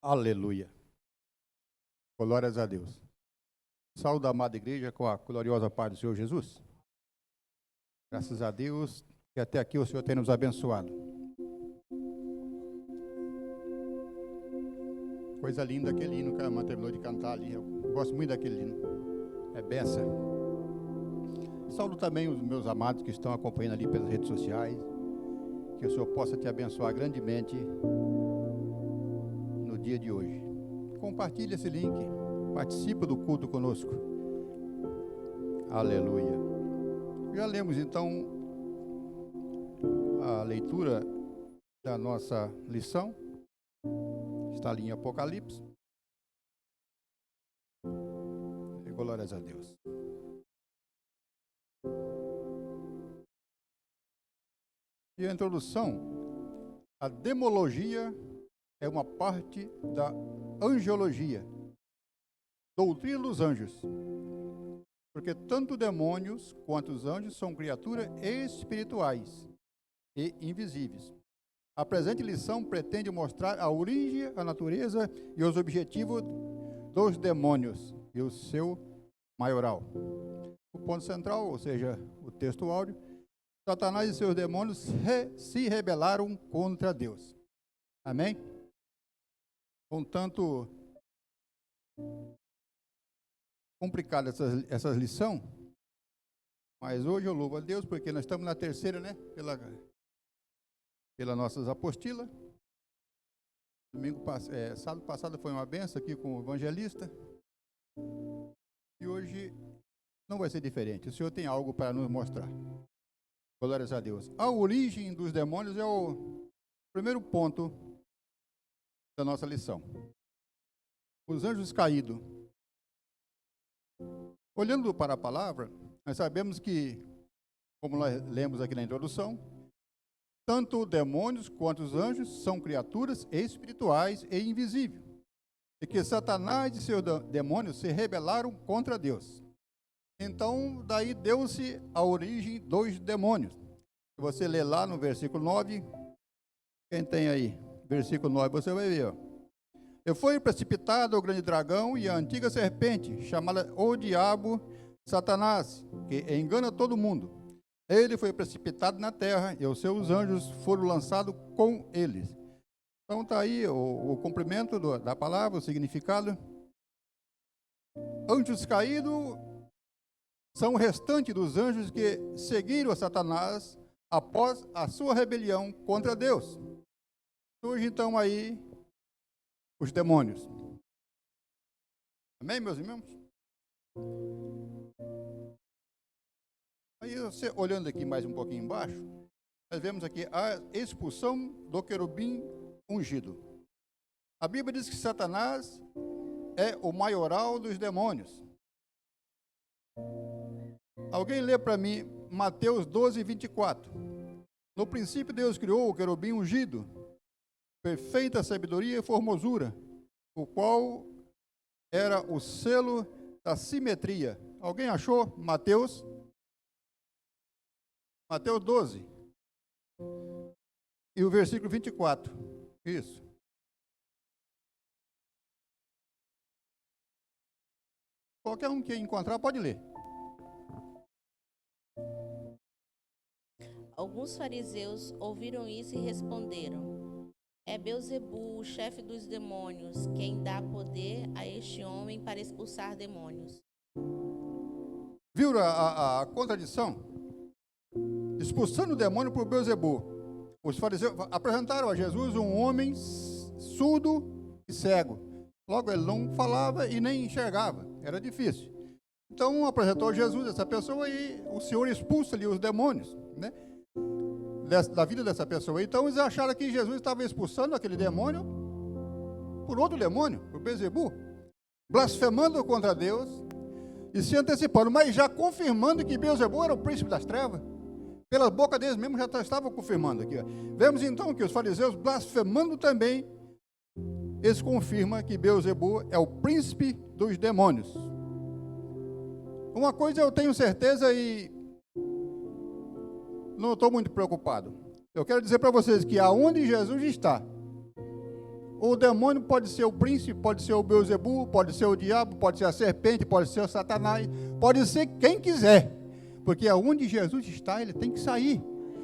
Aleluia. Glórias a Deus. Saúde a amada igreja com a gloriosa paz do Senhor Jesus. Graças a Deus que até aqui o Senhor tem nos abençoado. Coisa linda aquele hino que a irmã terminou de cantar ali. Eu gosto muito daquele hino. É benção. Saúdo também os meus amados que estão acompanhando ali pelas redes sociais. Que o Senhor possa te abençoar grandemente no dia de hoje. Compartilhe esse link. Participe do culto conosco. Aleluia. Já lemos então a leitura da nossa lição. Está ali em Apocalipse. E glórias a Deus. E a introdução, a demologia é uma parte da angiologia, doutrina dos anjos, porque tanto demônios quanto os anjos são criaturas espirituais e invisíveis. A presente lição pretende mostrar a origem, a natureza e os objetivos dos demônios e o seu maioral. O ponto central, ou seja, o texto áudio, Satanás e seus demônios se rebelaram contra Deus. Amém? Contanto complicada essa lição, mas hoje eu louvo a Deus porque nós estamos na terceira, né? Pela nossas apostilas. Sábado passado foi uma benção aqui com o evangelista. E hoje não vai ser diferente. O Senhor tem algo para nos mostrar. Glórias a Deus. A origem dos demônios é o primeiro ponto da nossa lição. Os anjos caídos. Olhando para a palavra, nós sabemos que, como nós lemos aqui na introdução, tanto demônios quanto os anjos são criaturas espirituais e invisíveis. E que Satanás e seus demônios se rebelaram contra Deus. Então, daí deu-se a origem dos demônios. Se você ler lá no versículo 9, quem tem aí? Versículo 9, você vai ver, ó. E foi precipitado o grande dragão e a antiga serpente, chamada o diabo, Satanás, que engana todo mundo. Ele foi precipitado na terra e os seus anjos foram lançados com eles. Então está aí o cumprimento da palavra, o significado. Anjos caídos são o restante dos anjos que seguiram a Satanás após a sua rebelião contra Deus. Surge então aí os demônios. Amém, meus irmãos? Aí você olhando aqui mais um pouquinho embaixo, nós vemos aqui a expulsão do querubim ungido. A Bíblia diz que Satanás é o maioral dos demônios. Alguém lê para mim Mateus 12, 24. No princípio Deus criou o querubim ungido, perfeita sabedoria e formosura, o qual era o selo da simetria. Alguém achou? Mateus 12. E o versículo 24. Isso. Qualquer um que encontrar pode ler. Alguns fariseus ouviram isso e responderam: é Beelzebu, o chefe dos demônios, quem dá poder a este homem para expulsar demônios. Viram a contradição? Expulsando o demônio por Beelzebu. Os fariseus apresentaram a Jesus um homem surdo e cego. Logo, ele não falava e nem enxergava. Era difícil. Então, apresentou a Jesus essa pessoa e o Senhor expulsa ali os demônios, né? Da vida dessa pessoa. Então eles acharam que Jesus estava expulsando aquele demônio por outro demônio, por Beelzebu, blasfemando contra Deus e se antecipando, mas já confirmando que Beelzebu era o príncipe das trevas. Pela boca deles mesmo já estavam confirmando aqui. Ó. Vemos então que os fariseus blasfemando também, eles confirmam que Beelzebu é o príncipe dos demônios. Uma coisa eu tenho certeza e não estou muito preocupado. Eu quero dizer para vocês que aonde Jesus está, O demônio pode ser o príncipe, pode ser o Beelzebu, pode ser o diabo, pode ser a serpente, pode ser o Satanás, pode ser quem quiser, porque aonde Jesus está, ele tem que sair.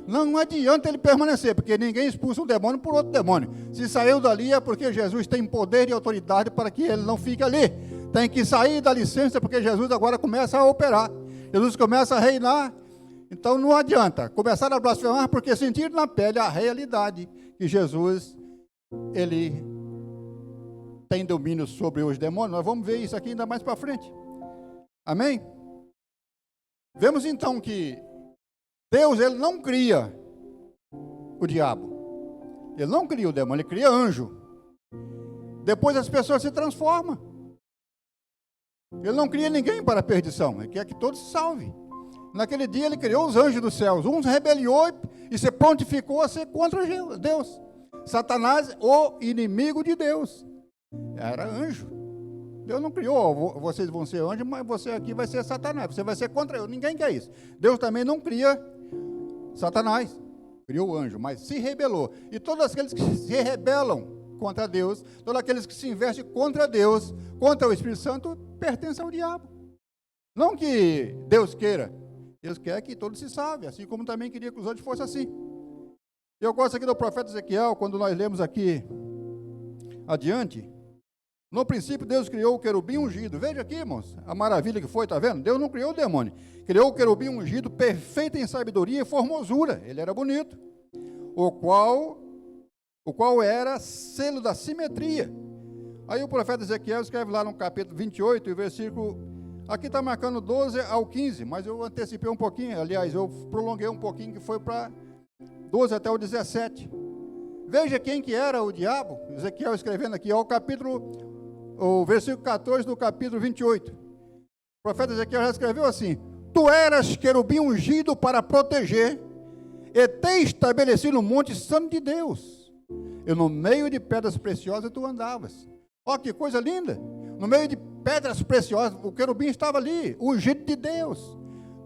Não adianta ele permanecer, porque ninguém expulsa um demônio por outro demônio. Se saiu dali é porque Jesus tem poder e autoridade para que ele não fique ali. Tem que sair da licença, porque Jesus agora começa a operar. Jesus começa a reinar. Então não adianta começar a blasfemar, porque sentir na pele a realidade que Jesus, ele tem domínio sobre os demônios. Nós vamos ver isso aqui ainda mais para frente. Amém? Vemos então que Deus, ele não cria o diabo. Ele não cria o demônio, ele cria anjo. Depois as pessoas se transformam. Ele não cria ninguém para a perdição, ele quer que todos se salvem. Naquele dia ele criou os anjos dos céus. Uns rebeliou e se prontificou a ser contra Deus. Satanás, o inimigo de Deus. Era anjo. Deus não criou, vocês vão ser anjos, mas você aqui vai ser Satanás. Você vai ser contra eu. Ninguém quer isso. Deus também não cria Satanás. Criou o anjo, mas se rebelou. E todos aqueles que se rebelam contra Deus, todos aqueles que se investem contra Deus, contra o Espírito Santo, pertencem ao diabo. Não que Deus queira. Deus quer que todos se salvem, assim como também queria que os outros fossem assim. Eu gosto aqui do profeta Ezequiel, quando nós lemos aqui adiante. No princípio, Deus criou o querubim ungido. Veja aqui, irmãos, a maravilha que foi, está vendo? Deus não criou o demônio. Criou o querubim ungido, perfeito em sabedoria e formosura. Ele era bonito. O qual era selo da simetria. Aí o profeta Ezequiel escreve lá no capítulo 28, e versículo... Aqui está marcando 12 ao 15, mas eu antecipei um pouquinho. Aliás, eu prolonguei um pouquinho, que foi para 12 até o 17. Veja quem que era o diabo. Ezequiel escrevendo aqui, o versículo 14 do capítulo 28. O profeta Ezequiel já escreveu assim: Tu eras querubim ungido para proteger, e te estabeleci no monte santo de Deus, e no meio de pedras preciosas tu andavas. Ó, que coisa linda! No meio de pedras preciosas, o querubim estava ali, ungido de Deus,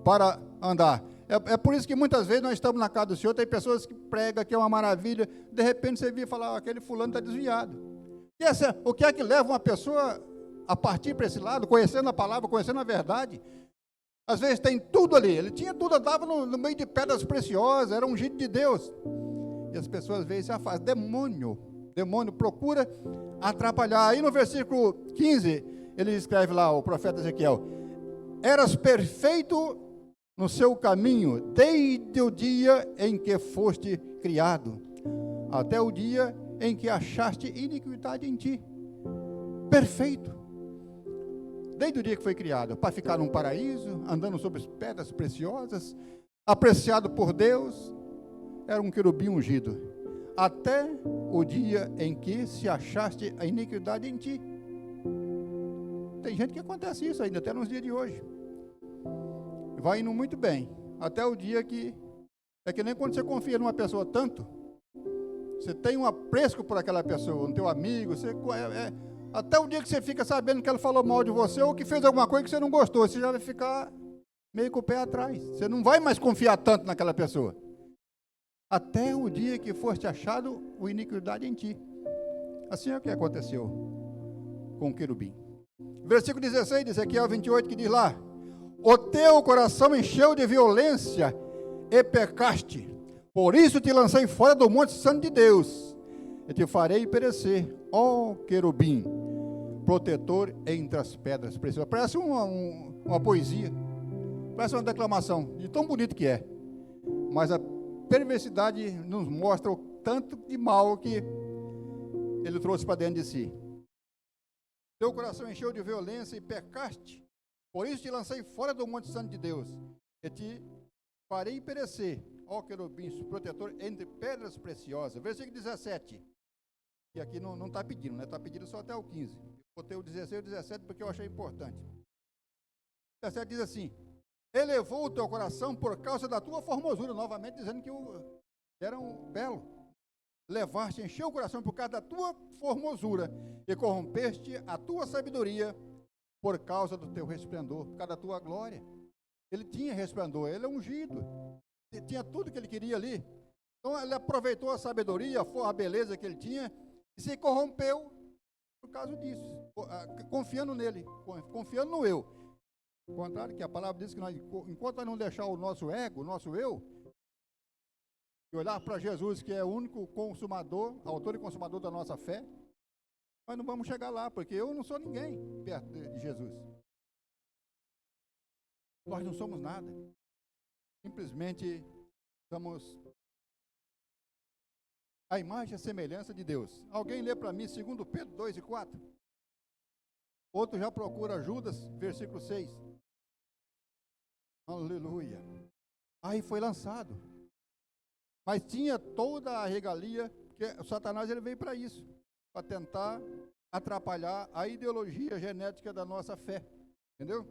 para andar. É por isso que muitas vezes nós estamos na casa do Senhor, tem pessoas que pregam que é uma maravilha, de repente você vira falar, aquele fulano está desviado. O que é que leva uma pessoa a partir para esse lado, conhecendo a palavra, conhecendo a verdade? Às vezes tem tudo ali, ele tinha tudo, andava no meio de pedras preciosas, era ungido de Deus. E as pessoas às vezes se afastam. Demônio procura atrapalhar. Aí no versículo 15, ele escreve lá, o profeta Ezequiel: Eras perfeito no seu caminho, desde o dia em que foste criado, até o dia em que achaste iniquidade em ti. Perfeito. Desde o dia que foi criado, para ficar num paraíso, andando sobre pedras preciosas, apreciado por Deus, era um querubim ungido. Até o dia em que se achaste a iniquidade em ti. Tem gente que acontece isso ainda, até nos dias de hoje. Vai indo muito bem, até o dia que... É que nem quando você confia numa pessoa tanto, você tem um apreço por aquela pessoa, um teu amigo, até o dia que você fica sabendo que ela falou mal de você, ou que fez alguma coisa que você não gostou, você já vai ficar meio com o pé atrás. Você não vai mais confiar tanto naquela pessoa. Até o dia que foste achado o iniquidade em ti. Assim é o que aconteceu com o querubim. Versículo 16 de Ezequiel 28, que diz lá: O teu coração encheu de violência e pecaste, por isso te lancei fora do monte santo de Deus, e te farei perecer, ó querubim, protetor entre as pedras preciosas. Parece uma poesia, parece uma declamação, de tão bonito que é, mas a perversidade nos mostra o tanto de mal que ele trouxe para dentro de si. Teu coração encheu de violência e pecaste, por isso te lancei fora do monte santo de Deus, e te farei perecer, ó querubim, protetor entre pedras preciosas. Versículo 17, e aqui não está pedindo, está pedindo só até o 15. Eu botei o 16 e o 17 porque eu achei importante. O 17 diz assim: Elevou o teu coração por causa da tua formosura, novamente dizendo que era um belo. Levaste, encheu o coração por causa da tua formosura, e corrompeste a tua sabedoria por causa do teu resplendor, por causa da tua glória. Ele tinha resplendor, ele é ungido, ele tinha tudo que ele queria ali. Então ele aproveitou a sabedoria, a beleza que ele tinha, E se corrompeu por causa disso, confiando nele, confiando no eu. Ao contrário, que a palavra diz que nós, enquanto nós não deixar o nosso ego, o nosso eu, e olhar para Jesus, que é o único consumador, autor e consumador da nossa fé, nós não vamos chegar lá, porque eu não sou ninguém perto de Jesus. Nós não somos nada. Simplesmente somos a imagem e a semelhança de Deus. Alguém lê para mim 2 Pedro 2:4? Outro já procura Judas, versículo 6. Aleluia. Aí foi lançado. Mas tinha toda a regalia, que o Satanás ele veio para isso, para tentar atrapalhar a ideologia genética da nossa fé. Entendeu?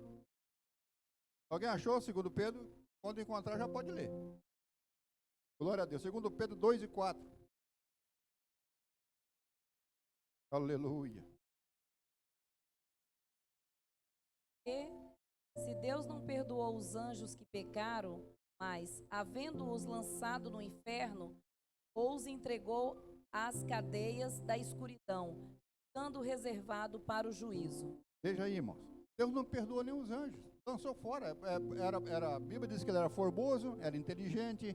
Alguém achou 2 Pedro? Quando encontrar já pode ler. Glória a Deus. 2 Pedro 2:4. Aleluia. E se Deus não perdoou os anjos que pecaram, mas, havendo-os lançado no inferno, os entregou às cadeias da escuridão, estando reservado para o juízo. Veja aí, irmãos. Deus não perdoou nem os anjos. Lançou fora. A Bíblia diz que ele era formoso, era inteligente,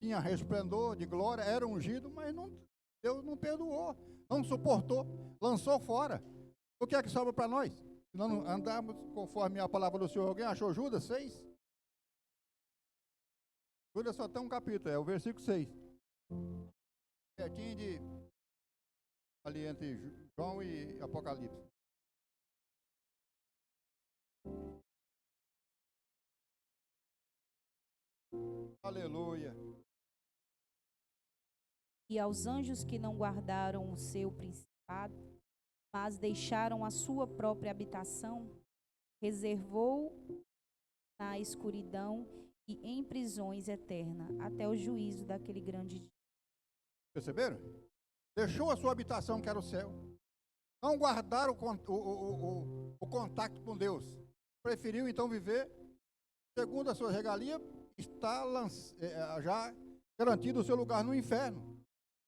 tinha resplendor de glória, era ungido, mas Deus não perdoou, não suportou, lançou fora. O que é que sobra para nós? Se não andarmos conforme a palavra do Senhor. Alguém achou Judas 6? Judas só tem um capítulo, é o versículo 6. Pertinho de ali entre João e Apocalipse. Aleluia. E aos anjos que não guardaram o seu principado, mas deixaram a sua própria habitação, reservou na escuridão e em prisões eternas, até o juízo daquele grande dia. Perceberam? Deixou a sua habitação, que era o céu. Não guardaram o contato com Deus. Preferiu então viver, segundo a sua regalia, está já garantido o seu lugar no inferno.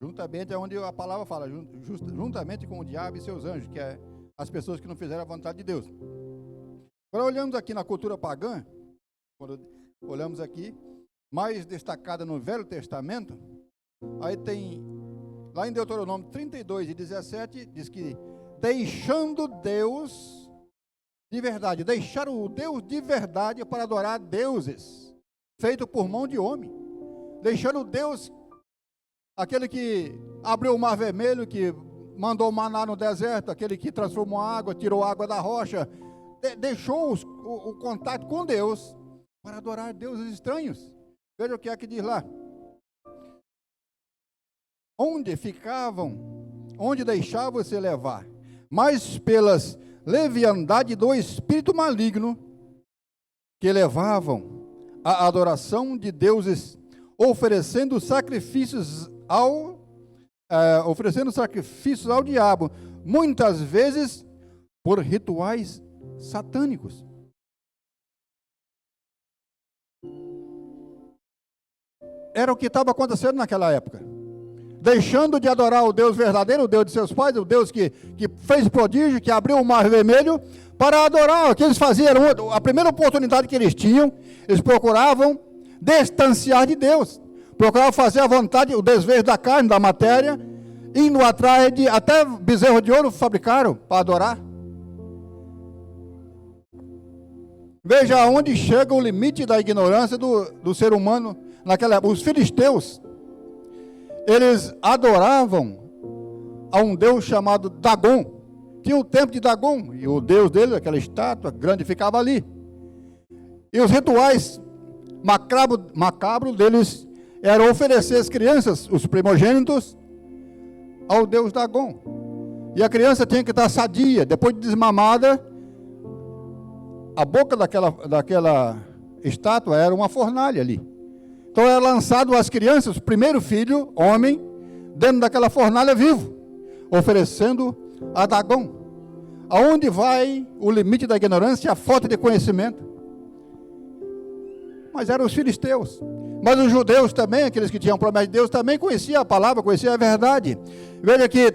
Juntamente é onde a palavra fala, juntamente com o diabo e seus anjos, que é as pessoas que não fizeram a vontade de Deus. Agora olhamos aqui na cultura pagã, quando olhamos aqui, mais destacada no Velho Testamento, aí tem, lá em Deuteronômio 32:17, diz que deixando Deus de verdade, deixaram o Deus de verdade para adorar deuses, feito por mão de homem, deixando Deus, aquele que abriu o mar vermelho, que mandou o maná no deserto, aquele que transformou a água, tirou a água da rocha, deixou o contato com Deus para adorar deuses estranhos. Veja o que é que diz lá. Onde ficavam, onde deixavam-se levar, mas pelas leviandade do espírito maligno, que levavam a adoração de deuses, oferecendo sacrifícios ao diabo, muitas vezes por rituais satânicos. Era o que estava acontecendo naquela época. Deixando de adorar o Deus verdadeiro, o Deus de seus pais, o Deus que fez prodígio, que abriu o mar vermelho, para adorar o que eles faziam. A primeira oportunidade que eles tinham, eles procuravam distanciar de Deus, procuravam fazer a vontade, o desejo da carne, da matéria, indo atrás de, até bezerro de ouro fabricaram para adorar. Veja aonde chega o limite da ignorância do ser humano naquela época. Os filisteus, eles adoravam a um deus chamado Dagon. Tinha o templo de Dagon, e o deus dele, aquela estátua grande, ficava ali. E os rituais macabros deles eram oferecer as crianças, os primogênitos, ao deus Dagon. E a criança tinha que estar sadia, depois de desmamada, a boca daquela estátua era uma fornalha ali. Então era lançado as crianças, o primeiro filho, homem, dentro daquela fornalha vivo, oferecendo a Dagon. Aonde vai o limite da ignorância e a falta de conhecimento? Mas eram os filisteus. Mas os judeus também, aqueles que tinham promessa de Deus, também conheciam a palavra, conheciam a verdade. Veja que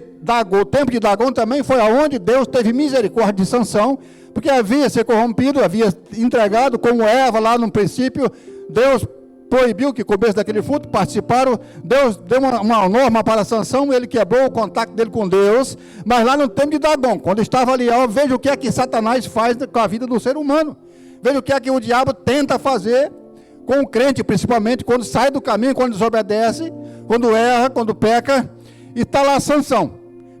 o tempo de Dagom também foi aonde Deus teve misericórdia de Sansão, porque havia se corrompido, havia entregado como Eva lá no princípio. Deus proibiu que comesse daquele fruto, participaram. Deus deu uma norma para Sansão, ele quebrou o contato dele com Deus. Mas lá no tempo de Dagom, quando estava ali, veja o que é que Satanás faz com a vida do ser humano. Veja o que é que o diabo tenta fazer com o crente, principalmente quando sai do caminho, quando desobedece, quando erra, quando peca. E está lá Sansão.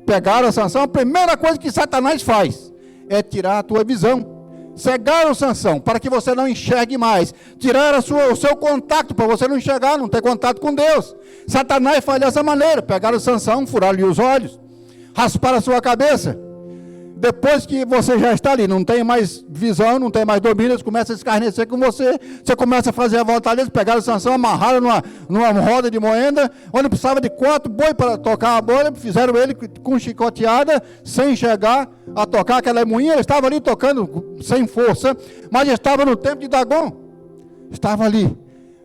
Pegaram a Sansão, a primeira coisa que Satanás faz é tirar a tua visão. Cegaram Sansão para que você não enxergue mais. Tiraram o seu contato para você não enxergar, não ter contato com Deus. Satanás faz dessa maneira. Pegaram Sansão, furaram-lhe os olhos, rasparam a sua cabeça. Depois que você já está ali, não tem mais visão, não tem mais domínio, eles começam a escarnecer com você. Você começa a fazer a vontade deles. Pegaram Sansão, amarraram numa roda de moenda, onde precisava de 4 boi para tocar a bola. Fizeram ele com chicoteada, sem enxergar, a tocar aquela moinha. Ele estava ali tocando sem força, mas estava no tempo de Dagom. Estava ali.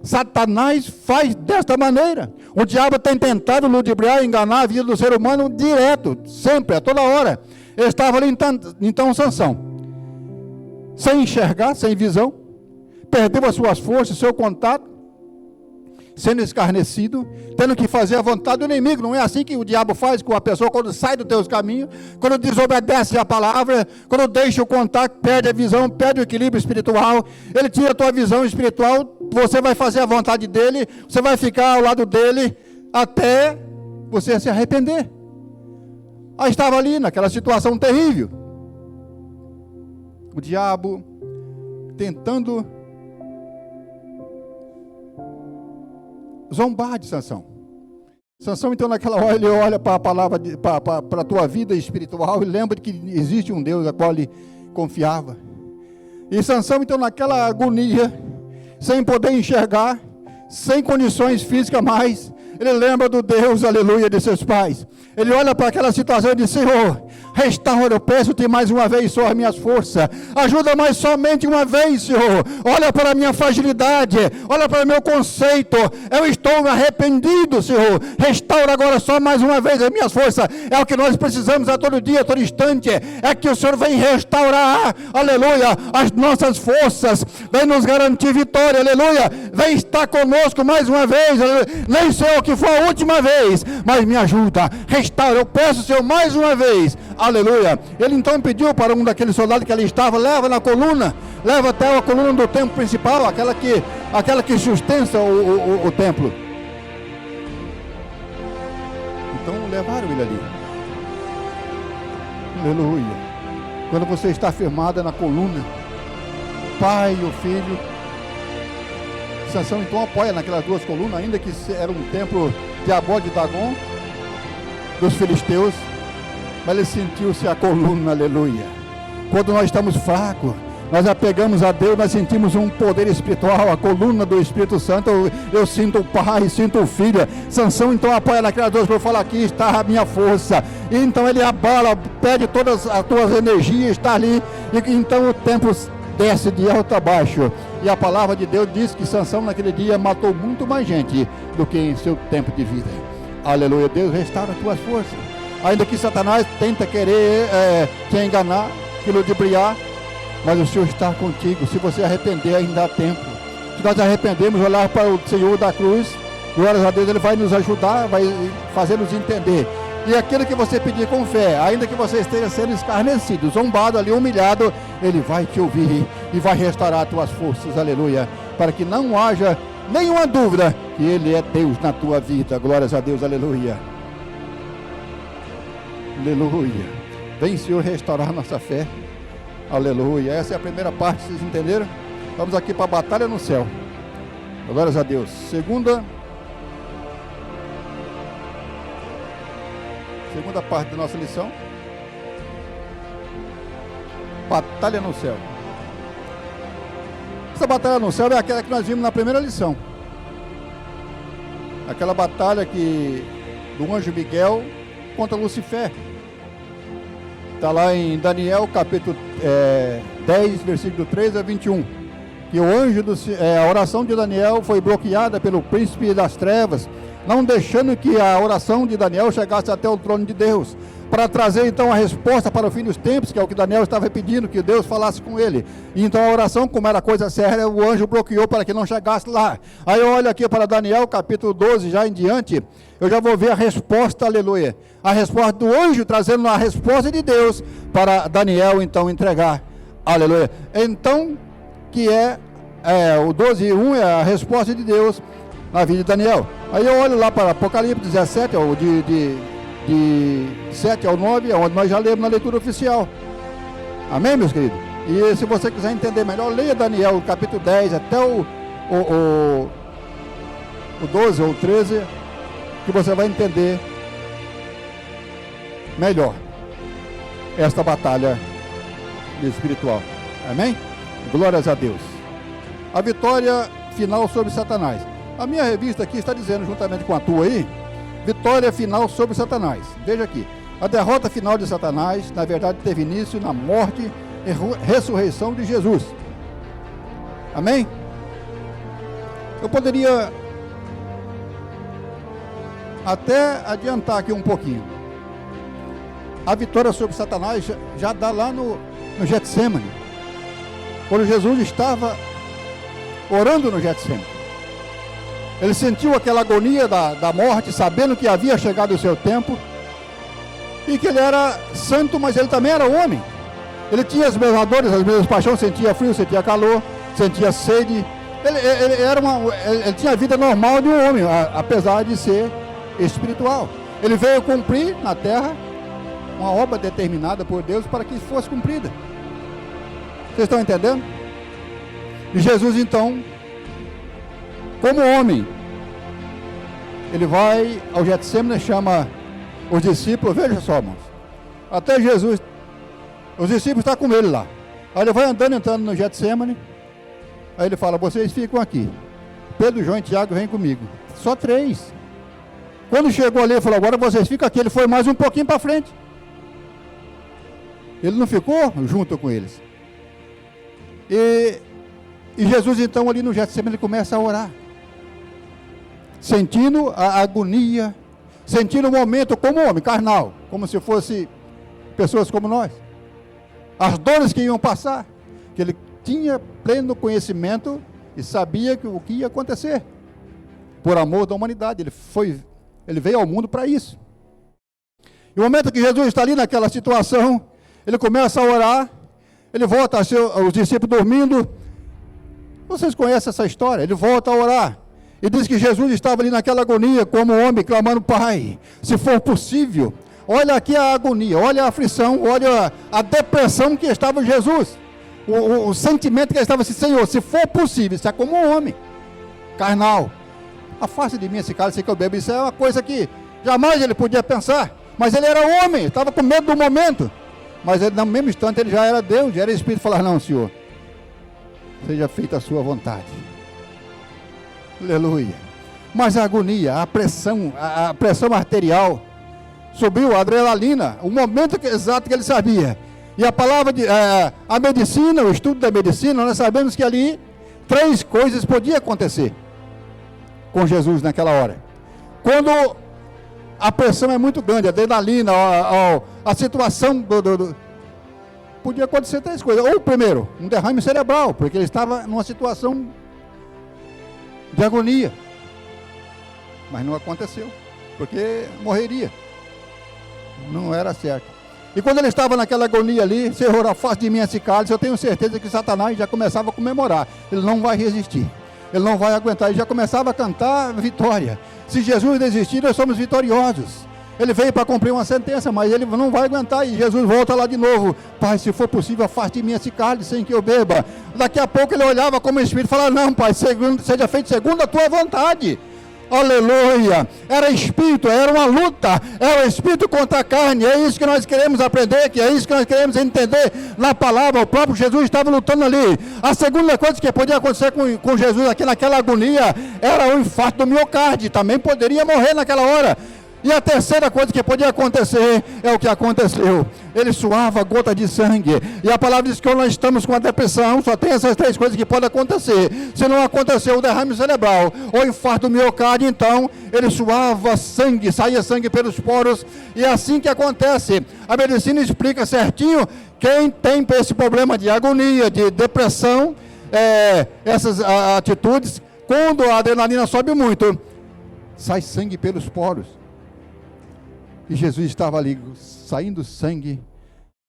Satanás faz desta maneira. O diabo tem tentado ludibriar e enganar a vida do ser humano direto, sempre, a toda hora. Ele estava ali, então Sansão, sem enxergar, sem visão, perdeu as suas forças, seu contato, sendo escarnecido, tendo que fazer a vontade do inimigo. Não é assim que o diabo faz com a pessoa quando sai dos teus caminhos, quando desobedece a palavra, quando deixa o contato, perde a visão, perde o equilíbrio espiritual. Ele tira a tua visão espiritual, você vai fazer a vontade dele, você vai ficar ao lado dele até você se arrepender. Aí estava ali naquela situação terrível, o diabo tentando zombar de Sansão. Sansão, então, naquela hora, ele olha para a palavra, para a tua vida espiritual, e lembra que existe um Deus a qual ele confiava. E Sansão, então, naquela agonia, sem poder enxergar, sem condições físicas mais, ele lembra do Deus, aleluia, de seus pais. Ele olha para aquela situação e diz: Senhor, restaura, eu peço-te mais uma vez só as minhas forças, ajuda mais somente uma vez, Senhor. Olha para a minha fragilidade, olha para o meu conceito, eu estou arrependido, Senhor. Restaura agora só mais uma vez as minhas forças. É o que nós precisamos a todo dia, a todo instante, é que o Senhor vem restaurar, aleluia, as nossas forças, vem nos garantir vitória, aleluia, vem estar conosco mais uma vez, aleluia. Nem sei o que foi a última vez, mas me ajuda, restaura, eu peço, Senhor, mais uma vez, aleluia. Ele então pediu para um daqueles soldados que ali estava: leva na coluna, leva até a coluna do templo principal, aquela que sustenta o templo. Então levaram ele ali, aleluia. Quando você está firmada na coluna, o pai e o filho, Sansão então apoia naquelas duas colunas, ainda que era um templo de Abó de Dagom, dos filisteus, mas ele sentiu-se a coluna, aleluia. Quando nós estamos fracos, nós apegamos a Deus, nós sentimos um poder espiritual, a coluna do Espírito Santo. Eu sinto o Pai, sinto o Filho. Sansão então apoia naquelas duas, para eu falar: aqui está a minha força. E então ele abala, pede todas as tuas energias, está ali, e então o templo desce de alto a baixo. E a palavra de Deus diz que Sansão naquele dia matou muito mais gente do que em seu tempo de vida. Aleluia. Deus restaura as tuas forças. Ainda que Satanás tenta querer te enganar, te ludibriar, mas o Senhor está contigo. Se você arrepender, ainda há tempo. Se nós arrependemos, olhar para o Senhor da cruz, glórias a Deus, Ele vai nos ajudar, vai fazer nos entender. E aquilo que você pedir com fé, ainda que você esteja sendo escarnecido, zombado ali, humilhado, Ele vai te ouvir e vai restaurar as tuas forças, aleluia, para que não haja nenhuma dúvida que Ele é Deus na tua vida. Glórias a Deus, aleluia. Aleluia. Vem, Senhor, restaurar nossa fé. Aleluia. Essa é a primeira parte, vocês entenderam? Vamos aqui para a batalha no céu. Glórias a Deus. Segunda parte da nossa lição. Batalha no céu. Essa batalha no céu é aquela que nós vimos na primeira lição. Aquela batalha do anjo Miguel contra Lucifer. Está lá em Daniel, capítulo 10, versículo 3 a 21. Que o anjo, a oração de Daniel foi bloqueada pelo príncipe das trevas, não deixando que a oração de Daniel chegasse até o trono de Deus, para trazer então a resposta para o fim dos tempos, que é o que Daniel estava pedindo, que Deus falasse com ele. E então a oração, como era coisa séria, o anjo bloqueou para que não chegasse lá. Aí eu olho aqui para Daniel, capítulo 12, já em diante, eu já vou ver a resposta, aleluia, a resposta do anjo, trazendo a resposta de Deus para Daniel então entregar, aleluia. Então, que o 12:1 é a resposta de Deus na vida de Daniel. Aí eu olho lá para Apocalipse 17, de 7 ao 9, onde nós já lemos na leitura oficial. Amém, meus queridos? E se você quiser entender melhor, leia Daniel, capítulo 10, até o 12 ou 13, que você vai entender melhor esta batalha espiritual. Amém? Glórias a Deus. A vitória final sobre Satanás. A minha revista aqui está dizendo, juntamente com a tua aí, vitória final sobre Satanás. Veja aqui, a derrota final de Satanás, na verdade, teve início na morte e ressurreição de Jesus. Amém? Eu poderia até adiantar aqui um pouquinho. A vitória sobre Satanás já dá lá no Getsemane, quando Jesus estava orando no Getsemane. Ele sentiu aquela agonia da morte, sabendo que havia chegado o seu tempo, e que ele era santo, mas ele também era homem. Ele tinha as mesmas dores, as mesmas paixões, sentia frio, sentia calor, sentia sede. Ele tinha a vida normal de um homem, apesar de ser espiritual. Ele veio cumprir na terra uma obra determinada por Deus para que fosse cumprida. Vocês estão entendendo? E Jesus, então, como homem, ele vai ao Getsemane, chama os discípulos. Veja só, irmãos, até Jesus, os discípulos estão com ele lá. Aí ele vai entrando no Getsemane. Aí ele fala: vocês ficam aqui, Pedro, João e Tiago vêm comigo. Só 3. Quando chegou ali, ele falou: agora vocês ficam aqui. Ele foi mais um pouquinho para frente. Ele não ficou junto com eles. E Jesus, então, ali no Getsemane, ele começa a orar, sentindo a agonia, sentindo o momento como homem, carnal, como se fosse pessoas como nós, as dores que iam passar, que ele tinha pleno conhecimento e sabia o que ia acontecer, por amor da humanidade. Ele veio ao mundo para isso. E o momento que Jesus está ali naquela situação, ele começa a orar, ele volta a ser os discípulos dormindo. Vocês conhecem essa história? Ele volta a orar e diz que Jesus estava ali naquela agonia, como homem, clamando: Pai, se for possível. Olha aqui a agonia, olha a aflição, olha a depressão que estava Jesus, o sentimento que ele estava assim: Senhor, se for possível. Isso é como um homem carnal, afaste de mim esse cálice que eu bebo. Isso é uma coisa que jamais ele podia pensar, mas ele era homem, estava com medo do momento, mas ele, no mesmo instante, ele já era Deus, já era Espírito. Falar: não, Senhor, seja feita a sua vontade. Aleluia. Mas a agonia, a pressão arterial subiu, a adrenalina, o momento exato que ele sabia. E a palavra a medicina, o estudo da medicina, nós sabemos que ali 3 coisas podiam acontecer com Jesus naquela hora. Quando a pressão é muito grande, a adrenalina, a situação podia acontecer 3 coisas. Ou, primeiro, um derrame cerebral, porque ele estava numa situação de agonia. Mas não aconteceu, porque morreria. Não era certo. E quando ele estava naquela agonia ali: Senhor, afaste de mim esse cálice. Eu tenho certeza que Satanás já começava a comemorar. Ele não vai resistir, ele não vai aguentar. Ele já começava a cantar vitória. Se Jesus desistir, nós somos vitoriosos. Ele veio para cumprir uma sentença, mas ele não vai aguentar. E Jesus volta lá de novo: Pai, se for possível, afaste de mim esse cálice sem que eu beba. Daqui a pouco ele olhava como espírito e falava: não, Pai, seja feito segundo a tua vontade. Aleluia. Era espírito, era uma luta, era o espírito contra a carne. É isso que nós queremos aprender, que é isso que nós queremos entender na palavra. O próprio Jesus estava lutando ali. A segunda coisa que podia acontecer com Jesus aqui naquela agonia era o infarto do miocárdio. Também poderia morrer naquela hora. E a terceira coisa que podia acontecer é o que aconteceu. Ele suava gota de sangue. E a palavra diz que quando nós estamos com a depressão, só tem essas três coisas que podem acontecer. Se não acontecer o derrame cerebral ou infarto do miocárdio, então ele suava sangue, saía sangue pelos poros. E é assim que acontece. A medicina explica certinho quem tem esse problema de agonia, de depressão, essas atitudes, quando a adrenalina sobe muito, sai sangue pelos poros. E Jesus estava ali, saindo sangue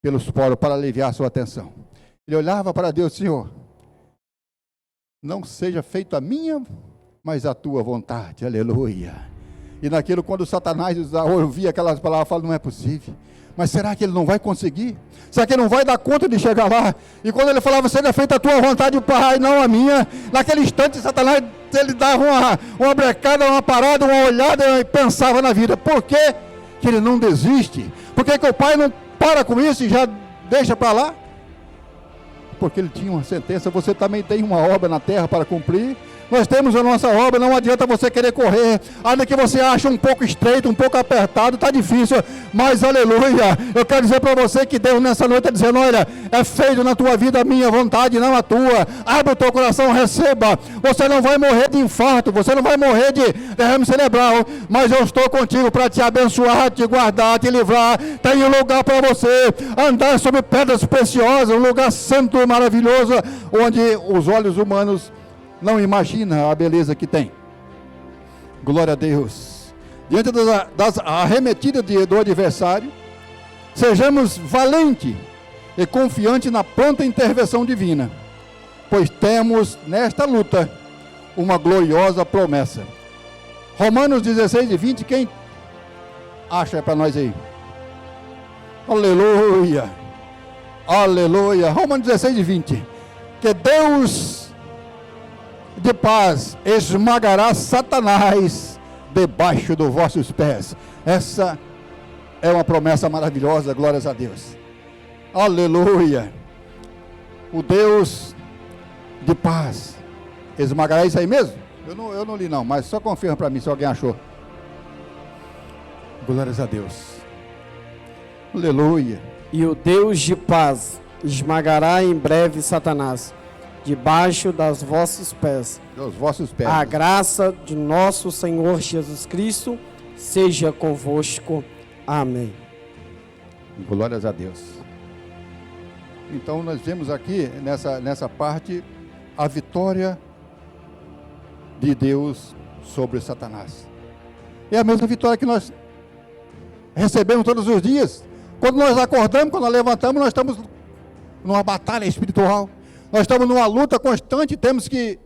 pelos poros para aliviar a sua tensão. Ele olhava para Deus: Senhor, não seja feita a minha, mas a tua vontade. Aleluia. E naquilo, quando Satanás ouvia aquelas palavras, falava: não é possível. Mas será que ele não vai conseguir? Será que ele não vai dar conta de chegar lá? E quando ele falava: seja feita a tua vontade, Pai, não a minha, naquele instante Satanás, ele dava uma brecada, uma parada, uma olhada e pensava na vida. Por quê que ele não desiste? Por que o Pai não para com isso e já deixa para lá? Porque ele tinha uma sentença. Você também tem uma obra na terra para cumprir. Nós temos a nossa obra, não adianta você querer correr, ainda que você ache um pouco estreito, um pouco apertado, está difícil, mas aleluia, eu quero dizer para você que Deus nessa noite está dizendo: olha, é feito na tua vida a minha vontade, não a tua. Abre o teu coração, receba. Você não vai morrer de infarto, você não vai morrer de derrame cerebral, mas eu estou contigo para te abençoar, te guardar, te livrar. Tem um lugar para você andar sobre pedras preciosas, um lugar santo e maravilhoso, onde os olhos humanos não imagina a beleza que tem. Glória a Deus. Diante das arremetidas do adversário, sejamos valentes e confiantes na pronta intervenção divina, pois temos nesta luta uma gloriosa promessa. Romanos 16:20, quem acha para nós aí? Aleluia. Aleluia. Romanos 16:20. Que Deus de paz esmagará Satanás debaixo dos vossos pés. Essa é uma promessa maravilhosa, glórias a Deus. Aleluia. O Deus de paz esmagará, isso aí mesmo? Eu não li não, mas só confirma para mim se alguém achou. Glórias a Deus. Aleluia. E o Deus de paz esmagará em breve Satanás debaixo dos vossos pés. Dos vossos pés. A graça de nosso Senhor Jesus Cristo seja convosco. Amém. Glórias a Deus. Então nós vemos aqui nessa parte a vitória de Deus sobre Satanás. É a mesma vitória que nós recebemos todos os dias. Quando nós acordamos, quando nós levantamos, nós estamos numa batalha espiritual. Nós estamos numa luta constante, temos que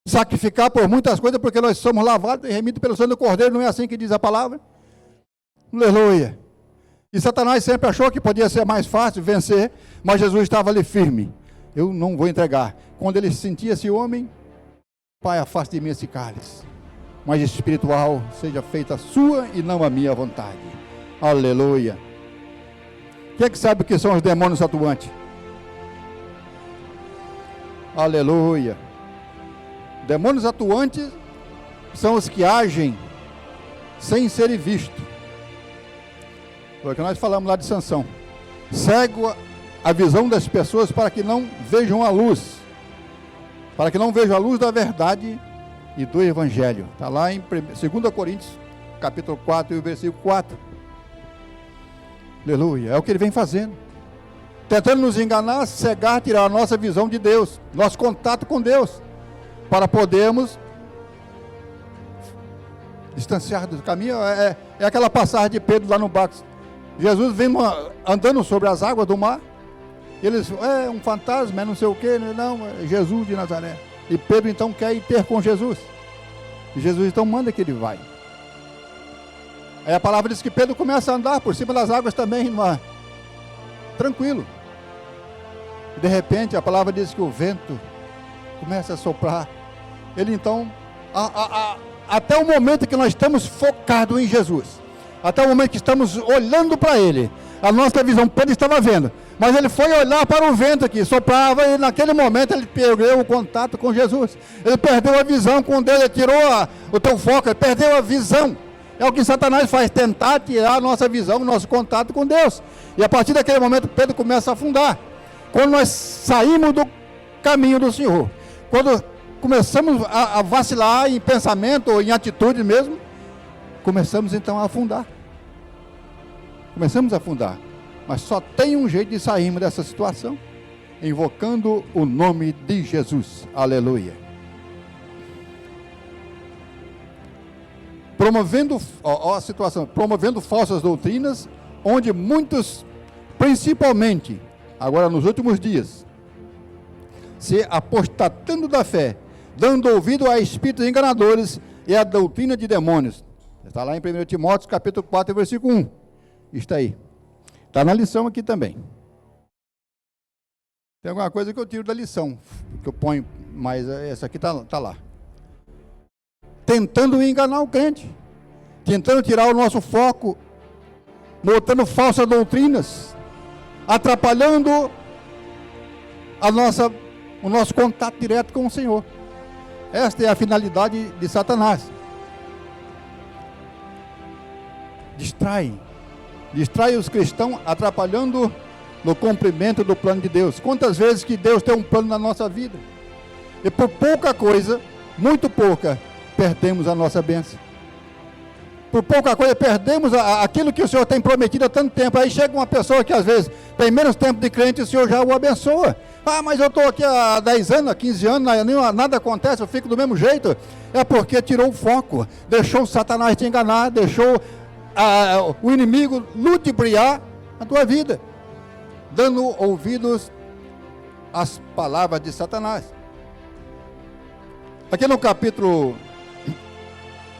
sacrificar por muitas coisas, porque nós somos lavados e remidos pelo sangue do Cordeiro, não é assim que diz a palavra? Aleluia. E Satanás sempre achou que podia ser mais fácil vencer, mas Jesus estava ali firme. Eu não vou entregar. Quando ele sentia esse homem: Pai, afaste de mim esse cálice, mas espiritual seja feita a sua e não a minha vontade. Aleluia. Quem é que sabe o que são os demônios atuantes? Aleluia. Demônios atuantes são os que agem sem serem vistos. Foi o que nós falamos lá de Sansão. Cego a visão das pessoas para que não vejam a luz. Para que não vejam a luz da verdade e do Evangelho. Está lá em 2 Coríntios, capítulo 4 e o versículo 4. Aleluia. É o que ele vem fazendo. Tentando nos enganar, cegar, tirar a nossa visão de Deus, nosso contato com Deus, para podermos distanciar do caminho. É aquela passagem de Pedro lá no barco. Jesus vem andando sobre as águas do mar. Eles, é um fantasma, é não sei o que, não, é Jesus de Nazaré. E Pedro então quer ir ter com Jesus. E Jesus então manda que ele vai. Aí a palavra diz que Pedro começa a andar por cima das águas também, no mar, tranquilo. E de repente a palavra diz que o vento começa a soprar. Ele então, até o momento que nós estamos focados em Jesus, até o momento que estamos olhando para Ele, a nossa visão, Pedro estava vendo, mas ele foi olhar para o vento que soprava, e naquele momento ele perdeu o contato com Jesus, ele perdeu a visão com Deus, ele tirou o teu foco, ele perdeu a visão, É o que Satanás faz, tentar tirar a nossa visão, o nosso contato com Deus. E a partir daquele momento, Pedro começa a afundar. Quando nós saímos do caminho do Senhor, quando começamos a vacilar em pensamento ou em atitude mesmo, começamos então a afundar. Começamos a afundar. Mas só tem um jeito de sairmos dessa situação: invocando o nome de Jesus. Aleluia. Promovendo, ó a situação, promovendo falsas doutrinas, onde muitos, principalmente, agora nos últimos dias, se apostatando da fé, dando ouvido a espíritos enganadores e a doutrina de demônios. Está lá em 1 Timóteo, capítulo 4, versículo 1. Está aí. Está na lição aqui também. Tem alguma coisa que eu tiro da lição, que eu ponho, mas essa aqui está lá. Tentando enganar o crente, tentando tirar o nosso foco, botando falsas doutrinas, atrapalhando o nosso contato direto com o Senhor. Esta é a finalidade de Satanás. Distrai os cristãos, atrapalhando no cumprimento do plano de Deus. Quantas vezes que Deus tem um plano na nossa vida, e por pouca coisa, muito pouca, perdemos a nossa bênção. Por pouca coisa perdemos aquilo que o Senhor tem prometido há tanto tempo. Aí chega uma pessoa que às vezes tem menos tempo de crente e o Senhor já o abençoa. Ah, mas eu estou aqui há 10 anos, há 15 anos, nada acontece, eu fico do mesmo jeito. É porque tirou o foco, deixou o Satanás te enganar, deixou o inimigo ludibriar a tua vida, dando ouvidos às palavras de Satanás. Aqui no capítulo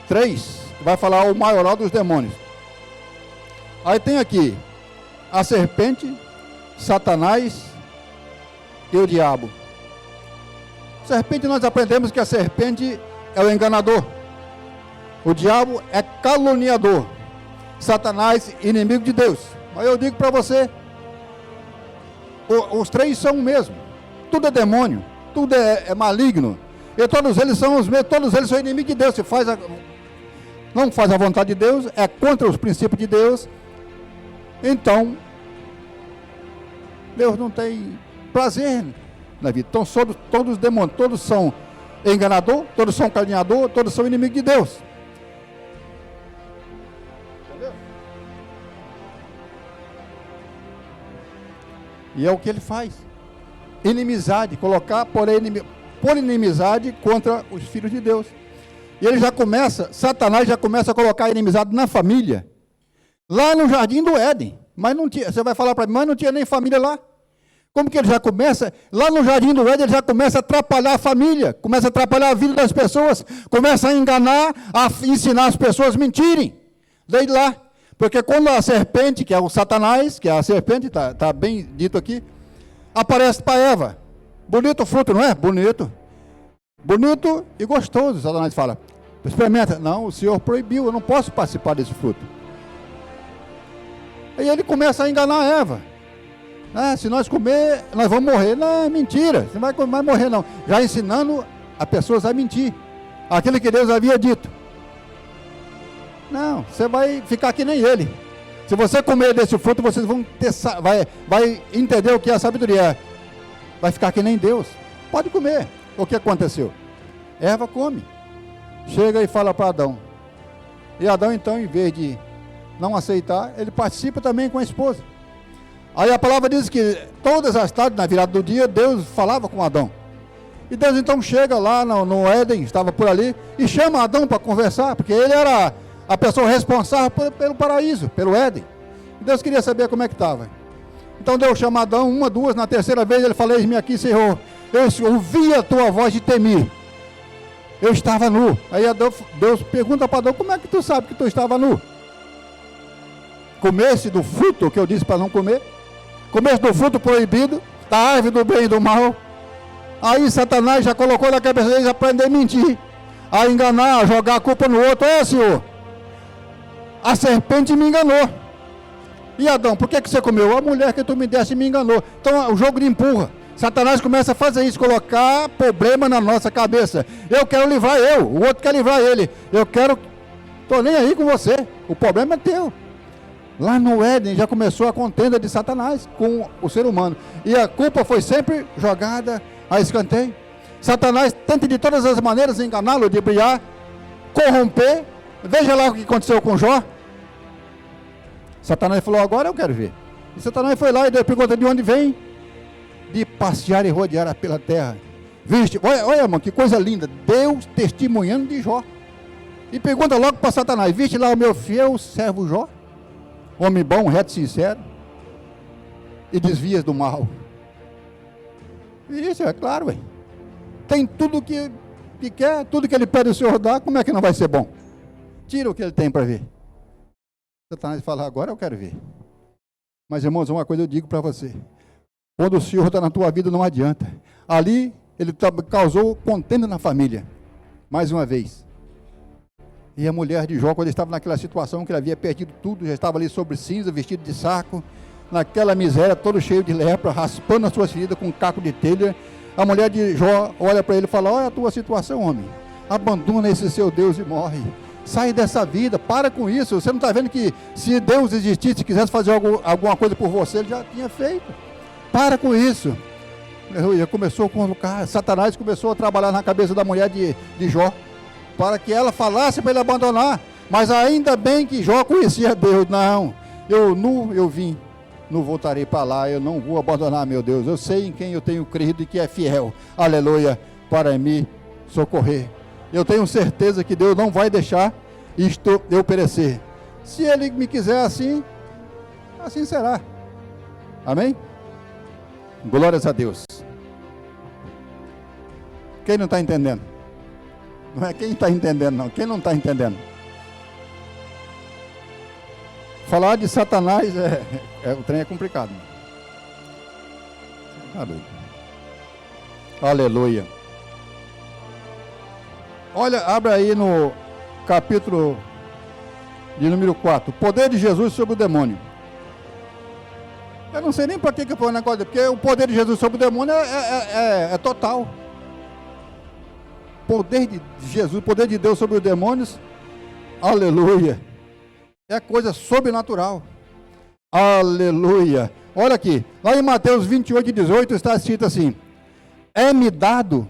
3, vai falar o maioral dos demônios. Aí tem aqui a serpente, Satanás e o diabo. Serpente, nós aprendemos que a serpente é o enganador, o diabo é caluniador, Satanás, inimigo de Deus. Mas eu digo para você, os três são o mesmo, tudo é demônio, tudo é maligno, e todos eles são os mesmos, todos eles são inimigos de Deus. Se não faz a vontade de Deus, é contra os princípios de Deus, então Deus não tem prazer na vida. Então todos os demônios, todos são enganador, todos são caluniador, todos são inimigos de Deus. Entendeu? E é o que ele faz. Inimizade, colocar por inimizade contra os filhos de Deus. E ele já começa, Satanás já começa a colocar inimizade na família, lá no jardim do Éden. Mas não tinha, você vai falar para mim, mas não tinha nem família lá. Como que ele já começa? Lá no jardim do Éden, ele já começa a atrapalhar a família, começa a atrapalhar a vida das pessoas, começa a enganar, a ensinar as pessoas a mentirem. Desde lá. Porque quando a serpente, que é o Satanás, que é a serpente, está bem dito aqui, aparece para Eva. Bonito o fruto, não é? Bonito. Bonito e gostoso, Satanás fala. Experimenta. Não, o Senhor proibiu, eu não posso participar desse fruto. Aí ele começa a enganar a Eva. Se nós comer, nós vamos morrer. Não, mentira, você não vai morrer não. Já ensinando as pessoas a mentir. Aquilo que Deus havia dito. Não, você vai ficar que nem ele. Se você comer desse fruto, vocês vão ter, vai entender o que é a sabedoria. Vai ficar que nem Deus. Pode comer. O que aconteceu? Eva come. Chega e fala para Adão. E Adão, então, em vez de não aceitar, ele participa também com a esposa. Aí a palavra diz que todas as tardes, na virada do dia, Deus falava com Adão. E Deus então chega lá no Éden, estava por ali, e chama Adão para conversar, porque ele era a pessoa responsável pelo paraíso, pelo Éden. E Deus queria saber como é que estava. Então Deus chama Adão, uma, duas, na terceira vez ele fala: eis-me aqui, Senhor, eu ouvi a tua voz e temi. Eu estava nu. Aí Deus pergunta para Adão: como é que tu sabe que tu estava nu? Comesse do fruto que eu disse para não comer? Comesse do fruto proibido, da árvore do bem e do mal? Aí Satanás já colocou na cabeça deles aprender a mentir, a enganar, a jogar a culpa no outro. Senhor, a serpente me enganou. E Adão, por que você comeu? A mulher que tu me deste me enganou. Então o jogo de empurra. Satanás começa a fazer isso, colocar problema na nossa cabeça. Eu quero livrar o outro quer livrar ele. Eu quero Estou nem aí com você. O problema é teu. Lá no Éden já começou a contenda de Satanás com o ser humano. E a culpa foi sempre jogada a escanteio. Satanás tenta de todas as maneiras enganá-lo, de brilhar, corromper. Veja lá o que aconteceu com Jó. Satanás falou, agora eu quero ver. E Satanás foi lá e perguntou de onde vem? De passear e rodear pela terra. Viste? Olha, irmão, que coisa linda. Deus testemunhando de Jó. E pergunta logo para Satanás, viste lá o meu fiel servo Jó? Homem bom, reto e sincero. E desvias do mal. Isso, é claro, ué. Tem tudo que quer, tudo que ele pede o Senhor dar, como é que não vai ser bom? Tira o que ele tem para ver. Satanás fala, agora eu quero ver. Mas, irmãos, uma coisa eu digo para você. Quando o Senhor está na tua vida, não adianta. Ali, ele causou contenda na família. Mais uma vez. E a mulher de Jó, quando estava naquela situação que ele havia perdido tudo, já estava ali sobre cinza, vestido de saco, naquela miséria, todo cheio de lepra, raspando as suas feridas com um caco de telha. A mulher de Jó olha para ele e fala, olha a tua situação, homem. Abandona esse seu Deus e morre. Sai dessa vida, para com isso. Você não está vendo que se Deus existisse, quisesse fazer alguma coisa por você, ele já tinha feito. Para com isso. Começou a colocar, Satanás começou a trabalhar na cabeça da mulher de Jó, para que ela falasse para ele abandonar. Mas ainda bem que Jó conhecia Deus. Não, eu vim, não voltarei para lá, eu não vou abandonar meu Deus. Eu sei em quem eu tenho crido e que é fiel, aleluia, para me socorrer. Eu tenho certeza que Deus não vai deixar isto eu perecer. Se Ele me quiser assim, assim será. Amém? Glórias a Deus. Quem não está entendendo? Não é quem está entendendo, não. Quem não está entendendo? Falar de Satanás o trem é complicado. Tá doido. Aleluia. Olha, abra aí no capítulo de número 4. O poder de Jesus sobre o demônio. Eu não sei nem para que foi o negócio, porque o poder de Jesus sobre o demônio é total. Poder de Jesus, poder de Deus sobre os demônios, aleluia, é coisa sobrenatural, aleluia. Olha aqui, lá em Mateus 28:18 está escrito assim, é-me dado,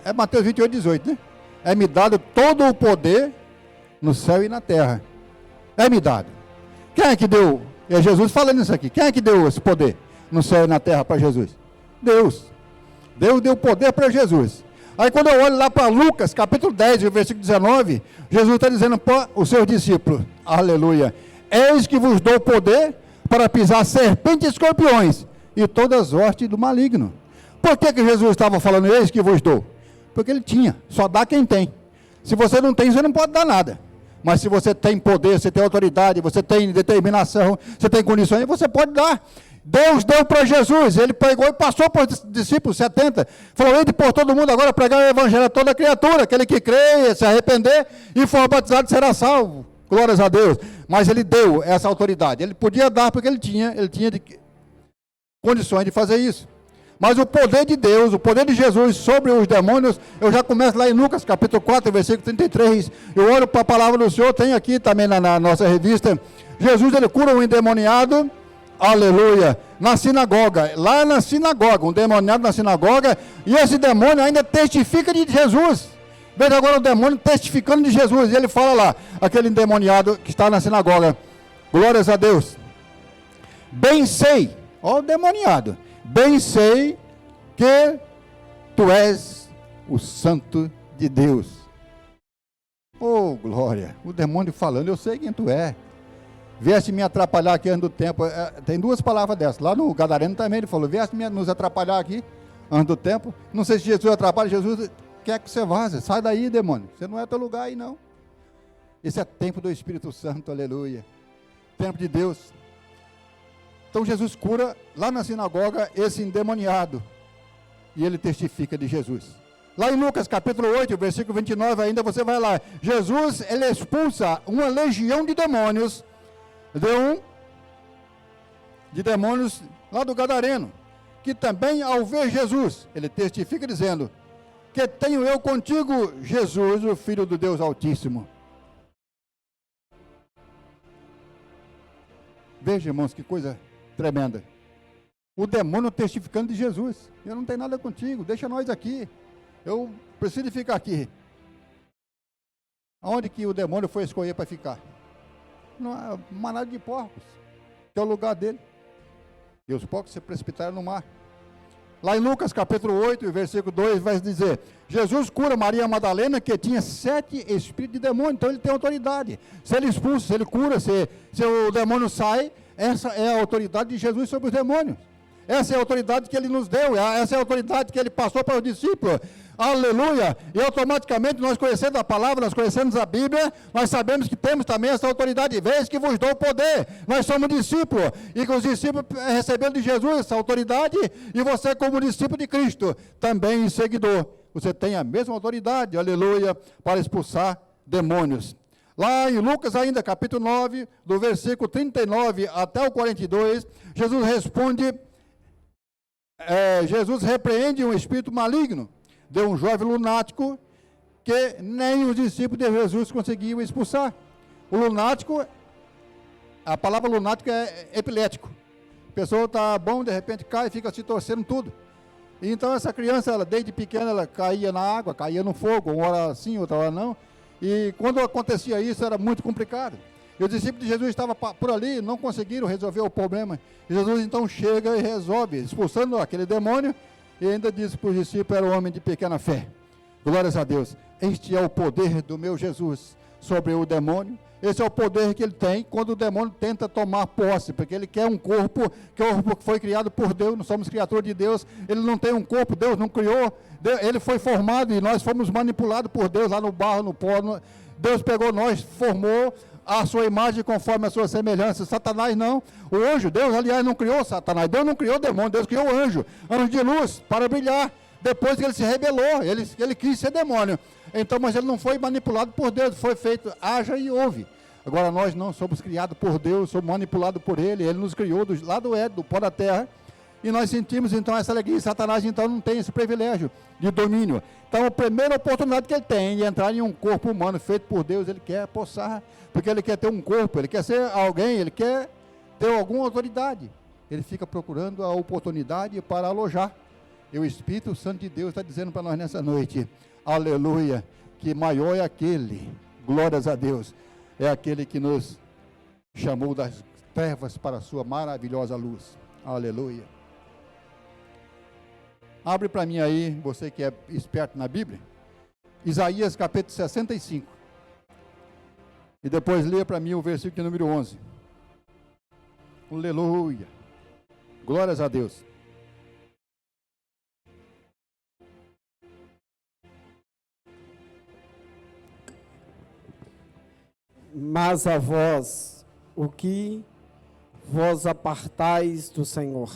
é Mateus 28:18, né? É-me dado todo o poder no céu e na terra, é-me dado. Quem é que deu? É Jesus falando isso aqui. Quem é que deu esse poder no céu e na terra para Jesus? Deus. Deus deu poder para Jesus. Aí quando eu olho lá para Lucas, capítulo 10, versículo 19, Jesus está dizendo para os seus discípulos, aleluia, eis que vos dou poder para pisar serpentes e escorpiões e todas as hostes do maligno. Por que Jesus estava falando eis que vos dou? Porque ele tinha, só dá quem tem. Se você não tem, você não pode dar nada. Mas se você tem poder, você tem autoridade, você tem determinação, você tem condições, você pode dar. Deus deu para Jesus, ele pregou e passou para os discípulos 70, falou, ide por todo mundo agora pregar o evangelho a toda criatura, aquele que crê, se arrepender e for batizado será salvo, glórias a Deus. Mas ele deu essa autoridade, ele podia dar porque ele tinha condições de fazer isso. Mas o poder de Deus, o poder de Jesus sobre os demônios, eu já começo lá em Lucas capítulo 4, versículo 33, eu olho para a palavra do Senhor, tem aqui também na nossa revista, Jesus ele cura um endemoniado, aleluia, na sinagoga, lá na sinagoga, um demoniado na sinagoga, e esse demônio ainda testifica de Jesus. Veja agora o demônio testificando de Jesus, e ele fala lá, aquele endemoniado que está na sinagoga, glórias a Deus, bem sei, ó o demoniado, bem sei que tu és o santo de Deus. Oh glória, o demônio falando, eu sei quem tu é. Vieste me atrapalhar aqui antes do tempo. Tem duas palavras dessas. Lá no Gadareno também ele falou, vieste nos atrapalhar aqui antes do tempo. Não sei se Jesus atrapalha, Jesus quer que você vaze. Sai daí, demônio. Você não é teu lugar aí, não. Esse é tempo do Espírito Santo, aleluia. Tempo de Deus. Então Jesus cura lá na sinagoga esse endemoniado. E ele testifica de Jesus. Lá em Lucas capítulo 8, versículo 29, ainda você vai lá. Jesus, ele expulsa uma legião de demônios de demônios lá do Gadareno, que também ao ver Jesus, ele testifica dizendo, que tenho eu contigo, Jesus, o Filho do Deus Altíssimo. Veja, irmãos, que coisa tremenda. O demônio testificando de Jesus. Eu não tenho nada contigo, deixa nós aqui. Eu preciso ficar aqui. Aonde que o demônio foi escolher para ficar? Numa manada de porcos, que é o lugar dele. E os porcos se precipitaram no mar. Lá em Lucas capítulo 8, versículo 2, vai dizer: Jesus cura Maria Madalena, que tinha 7 espíritos de demônio, então ele tem autoridade. Se ele expulsa, se ele cura, se o demônio sai, essa é a autoridade de Jesus sobre os demônios. Essa é a autoridade que ele nos deu, essa é a autoridade que ele passou para os discípulos. Aleluia! E automaticamente nós conhecendo a palavra, nós conhecemos a Bíblia, nós sabemos que temos também essa autoridade. Vez que vos dou o poder, nós somos discípulos, e que os discípulos recebendo de Jesus essa autoridade, e você como discípulo de Cristo, também seguidor, você tem a mesma autoridade, aleluia, para expulsar demônios. Lá em Lucas ainda, capítulo 9, do versículo 39 até o 42, Jesus repreende um espírito maligno de um jovem lunático que nem os discípulos de Jesus conseguiam expulsar. O lunático, a palavra lunático é epilético. A pessoa está bom, de repente cai e fica se torcendo tudo. E então essa criança, ela, desde pequena, ela caía na água, caía no fogo, uma hora sim, outra hora não. E quando acontecia isso, era muito complicado. E os discípulos de Jesus estavam por ali, não conseguiram resolver o problema. E Jesus então chega e resolve, expulsando aquele demônio, e ainda disse para os discípulos: era um homem de pequena fé. Glórias a Deus. Este é o poder do meu Jesus sobre o demônio. Esse é o poder que ele tem quando o demônio tenta tomar posse, porque ele quer um corpo que foi criado por Deus. Nós somos criaturas de Deus. Ele não tem um corpo, Deus não criou. Ele foi formado e nós fomos manipulados por Deus lá no barro, no pó. Deus pegou nós, formou a sua imagem conforme a sua semelhança. Satanás não. O anjo, Deus, aliás, não criou Satanás. Deus não criou o demônio, Deus criou o anjo. Anjo de luz, para brilhar. Depois que ele se rebelou, ele quis ser demônio. Então, mas ele não foi manipulado por Deus, foi feito, haja e ouve. Agora nós não somos criados por Deus, somos manipulados por Ele. Ele nos criou lá do Éden, do pó da terra. E nós sentimos então essa alegria. Satanás então não tem esse privilégio de domínio. Então a primeira oportunidade que ele tem de entrar em um corpo humano feito por Deus, ele quer possar, porque ele quer ter um corpo, ele quer ser alguém, ele quer ter alguma autoridade. Ele fica procurando a oportunidade para alojar. E o Espírito Santo de Deus está dizendo para nós nessa noite, aleluia, que maior é aquele, glórias a Deus, é aquele que nos chamou das trevas para a sua maravilhosa luz. Aleluia. Abre para mim aí, você que é esperto na Bíblia, Isaías capítulo 65. E depois leia para mim o versículo número 11. Aleluia. Glórias a Deus. Mas a vós, o que vos apartais do Senhor,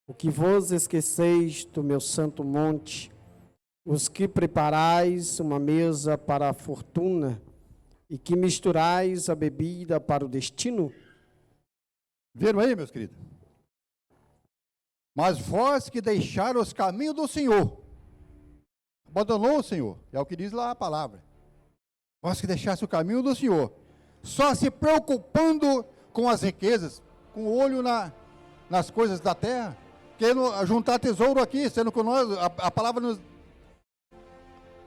o que vos esqueceis do meu santo monte, os que preparais uma mesa para a fortuna e que misturais a bebida para o destino? Viram aí, meus queridos? Mas vós que deixaram os caminhos do Senhor, abandonou o Senhor, é o que diz lá a palavra. Vós que deixasse o caminho do Senhor, só se preocupando com as riquezas, com o olho nas coisas da terra, querendo juntar tesouro aqui, sendo que nós, a palavra nos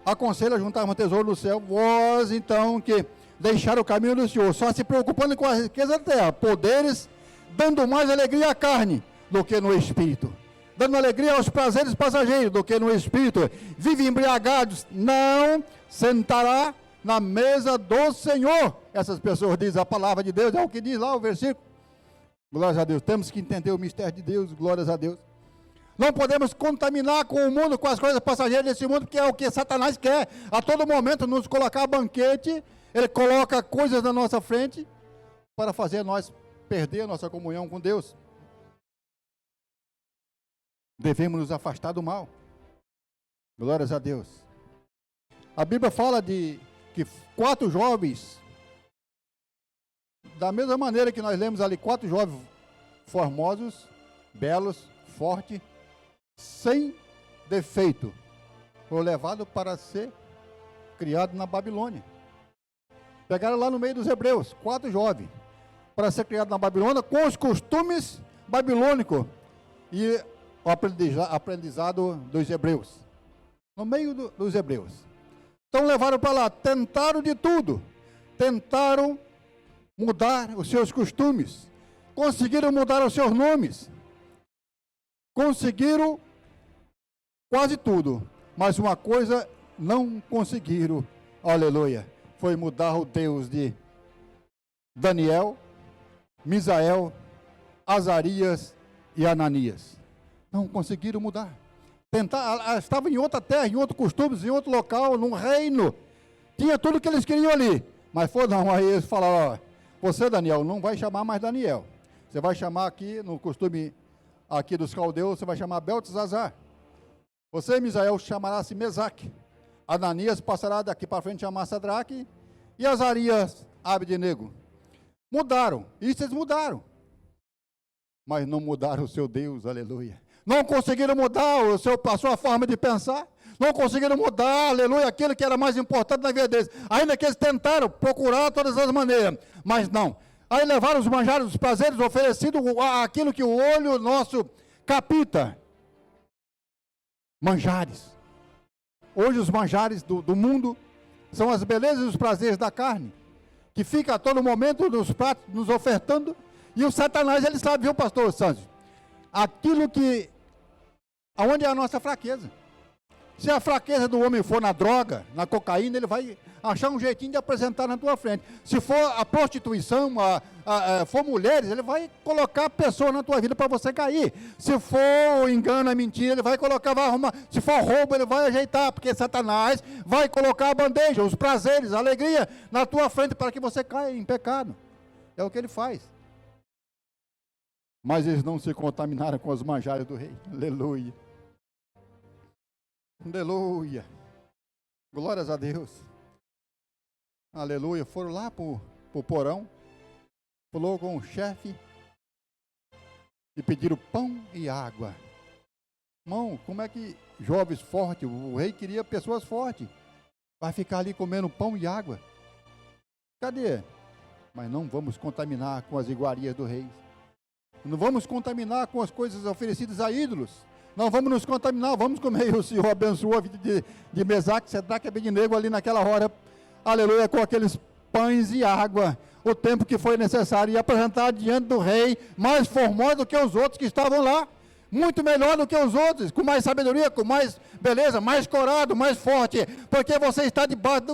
aconselha a juntar um tesouro no céu. Vós então que deixaram o caminho do Senhor, só se preocupando com as riquezas da terra, poderes, dando mais alegria à carne do que no espírito, dando alegria aos prazeres passageiros do que no espírito, vive embriagados, não sentará na mesa do Senhor. Essas pessoas dizem a palavra de Deus, é o que diz lá o versículo. Glórias a Deus, temos que entender o mistério de Deus, glórias a Deus. Não podemos contaminar com o mundo, com as coisas passageiras desse mundo, porque é o que Satanás quer, a todo momento nos colocar banquete. Ele coloca coisas na nossa frente, para fazer nós perder a nossa comunhão com Deus. Devemos nos afastar do mal, glórias a Deus. A Bíblia fala que 4 jovens, da mesma maneira que nós lemos ali, 4 jovens formosos, belos, fortes, sem defeito, foram levados para ser criados na Babilônia. Pegaram lá no meio dos hebreus, 4 jovens, para ser criado na Babilônia com os costumes babilônicos e o aprendizado dos hebreus. No meio dos hebreus. Então levaram para lá, tentaram de tudo. Tentaram mudar os seus costumes. Conseguiram mudar os seus nomes. Conseguiram quase tudo. Mas uma coisa não conseguiram, aleluia, foi mudar o Deus de Daniel, Misael, Azarias e Ananias. Não conseguiram mudar. Estavam em outra terra, em outro costume, em outro local, num reino. Tinha tudo que eles queriam ali. Mas aí eles falaram, você, Daniel, não vai chamar mais Daniel. Você vai chamar aqui, no costume aqui dos caldeus, você vai chamar Beltesazar. Você, Misael, chamará-se Mesaque. Ananias passará daqui para frente a chamar Sadraque. E Azarias, Abdenego. Mudaram. Isso eles mudaram. Mas não mudaram o seu Deus, aleluia. Não conseguiram mudar a sua forma de pensar. Não conseguiram mudar, aleluia, aquilo que era mais importante na vida deles. Ainda que eles tentaram procurar de todas as maneiras. Mas não. Aí levaram os manjares, os prazeres oferecidos, aquilo que o olho nosso capita. Manjares. Hoje os manjares do mundo são as belezas e os prazeres da carne, que fica a todo momento nos pratos, nos ofertando. E o Satanás, ele sabe, viu, pastor Santos? Aquilo que, aonde é a nossa fraqueza. Se a fraqueza do homem for na droga, na cocaína, ele vai achar um jeitinho de apresentar na tua frente. Se for a prostituição, for mulheres, ele vai colocar a pessoa na tua vida para você cair. Se for o engano, a mentira, ele vai colocar, vai arrumar. Se for roubo, ele vai ajeitar, porque Satanás vai colocar a bandeja, os prazeres, a alegria na tua frente para que você caia em pecado. É o que ele faz. Mas eles não se contaminaram com os manjares do rei. Aleluia. Aleluia. Glórias a Deus. Aleluia. Foram lá para o porão. Falou com o chefe. E pediram pão e água. Irmão, como é que jovens fortes, o rei queria pessoas fortes. Vai ficar ali comendo pão e água. Cadê? Mas não vamos contaminar com as iguarias do rei. Não vamos contaminar com as coisas oferecidas a ídolos. Não vamos nos contaminar, vamos comer. O Senhor abençoou a vida de Mesaque, Sadraque e Abdenego ali naquela hora, aleluia, com aqueles pães e água, o tempo que foi necessário, e apresentar diante do rei, mais formoso do que os outros que estavam lá, muito melhor do que os outros, com mais sabedoria, com mais beleza, mais corado, mais forte, porque você está debaixo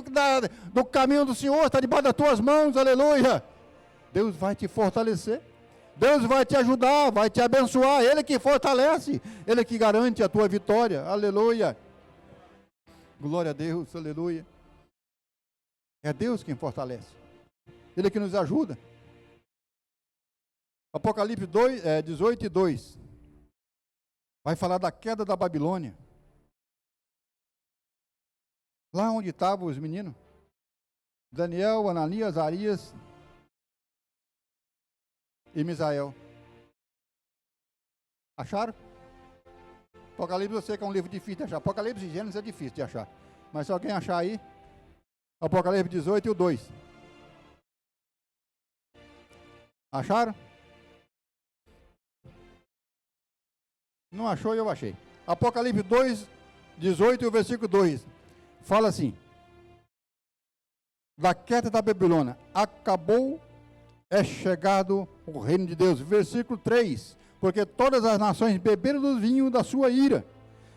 do caminho do Senhor, está debaixo das tuas mãos, aleluia. Deus vai te fortalecer. Deus vai te ajudar, vai te abençoar. Ele que fortalece, Ele que garante a tua vitória. Aleluia. Glória a Deus, aleluia. É Deus quem fortalece. Ele que nos ajuda. Apocalipse 18 e 2. Vai falar da queda da Babilônia. Lá onde estavam os meninos. Daniel, Ananias, Azarias e Misael. Acharam? Apocalipse eu sei que é um livro difícil de achar. Apocalipse e Gênesis é difícil de achar. Mas se alguém achar aí, Apocalipse 18 e o 2. Acharam? Não achou, eu achei. Apocalipse 2, 18 e o versículo 2. Fala assim. Da queda da Babilônia. Acabou, é chegado o reino de Deus. Versículo 3. Porque todas as nações beberam do vinho da sua ira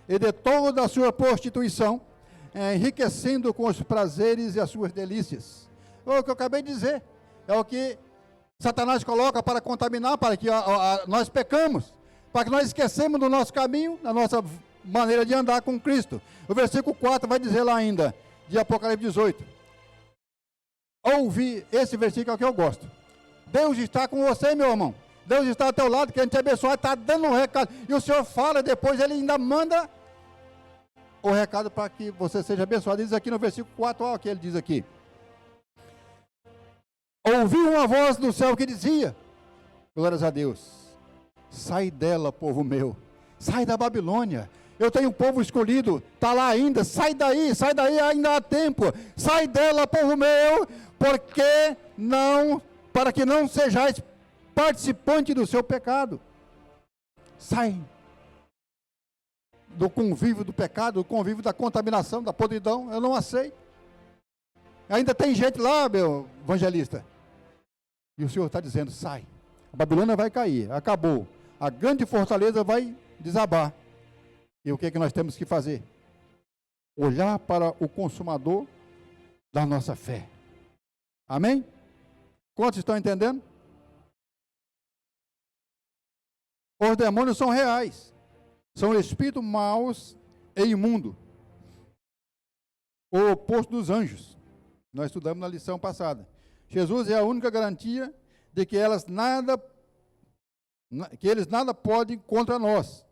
e de toda a sua prostituição, enriquecendo com os prazeres e as suas delícias. É o que eu acabei de dizer. É o que Satanás coloca para contaminar, para que nós pecamos, para que nós esquecemos do nosso caminho, da nossa maneira de andar com Cristo. O versículo 4 vai dizer lá ainda, de Apocalipse 18. Ouvi, esse versículo é o que eu gosto. Deus está com você, meu irmão. Deus está ao teu lado, querendo te abençoar, está dando um recado. E o Senhor fala, depois ele ainda manda o recado para que você seja abençoado. Diz aqui no versículo 4, olha o que ele diz aqui. Ouvi uma voz do céu que dizia, glórias a Deus, sai dela, povo meu, sai da Babilônia. Eu tenho um povo escolhido, está lá ainda, sai daí, ainda há tempo. Sai dela, povo meu, porque não para que não sejais participante do seu pecado. Sai do convívio do pecado, do convívio da contaminação, da podridão. Eu não aceito. Ainda tem gente lá, meu evangelista. E o Senhor está dizendo, sai. A Babilônia vai cair, acabou. A grande fortaleza vai desabar. E o que é que nós temos que fazer? Olhar para o consumador da nossa fé. Amém? Quantos estão entendendo? Os demônios são reais. São espíritos maus e imundos. O oposto dos anjos. Nós estudamos na lição passada. Jesus é a única garantia de que eles nada podem contra nós.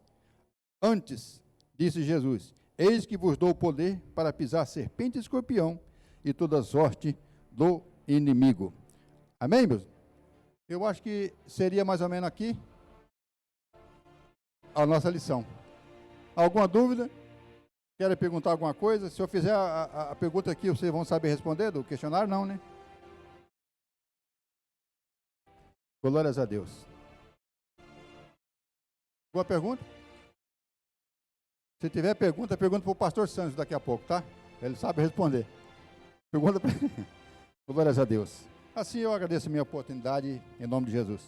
Antes, disse Jesus, eis que vos dou o poder para pisar serpente e escorpião e toda sorte do inimigo. Amém, meus? Eu acho que seria mais ou menos aqui a nossa lição. Alguma dúvida? Querem perguntar alguma coisa? Se eu fizer a pergunta aqui, vocês vão saber responder do questionário? Não, né? Glórias a Deus. Boa pergunta? Se tiver pergunta para o pastor Santos daqui a pouco, tá? Ele sabe responder. Pergunta para ele. Glórias a Deus. Assim eu agradeço a minha oportunidade, em nome de Jesus.